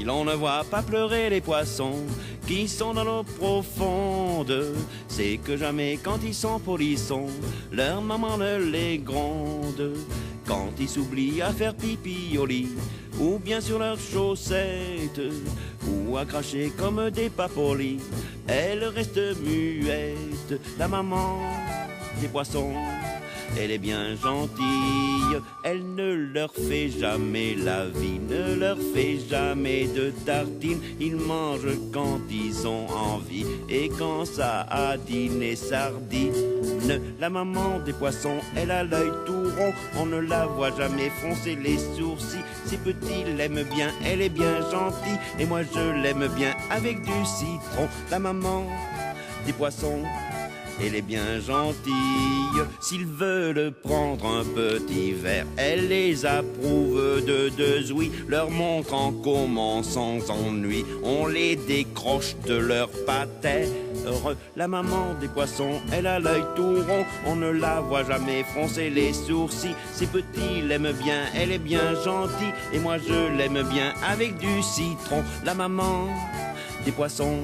Si l'on ne voit pas pleurer les poissons qui sont dans l'eau profonde, c'est que jamais quand ils sont polissons, leur maman ne les gronde. Quand ils s'oublient à faire pipi au lit, ou bien sur leurs chaussettes, ou à cracher comme des papolis, elles restent muettes. La maman des poissons, elle est bien gentille, elle ne leur fait jamais la vie, ne leur fait jamais de tartines. Ils mangent quand ils ont envie et quand ça a dîné sardines. La maman des poissons, elle a l'œil tout rond, on ne la voit jamais froncer les sourcils. Ses petits l'aiment bien, elle est bien gentille, et moi je l'aime bien avec du citron. La maman des poissons, elle est bien gentille. S'ils veulent prendre un petit verre, elle les approuve de deux ouïes, leur montrant comment sans ennui on les décroche de leur patère. La maman des poissons, elle a l'œil tout rond, on ne la voit jamais froncer les sourcils. Ses petits l'aiment bien, elle est bien gentille, et moi je l'aime bien avec du citron. La maman des poissons,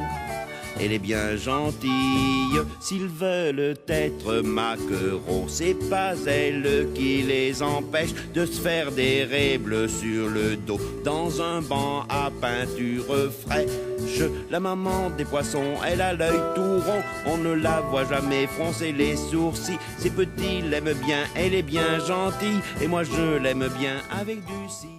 elle est bien gentille. S'ils veulent être maquereaux, c'est pas elle qui les empêche de se faire des raies bleues sur le dos dans un banc à peinture fraîche. La maman des poissons, elle a l'œil tout rond, on ne la voit jamais froncer les sourcils. Ses petits l'aiment bien, elle est bien gentille, et moi je l'aime bien avec du citron.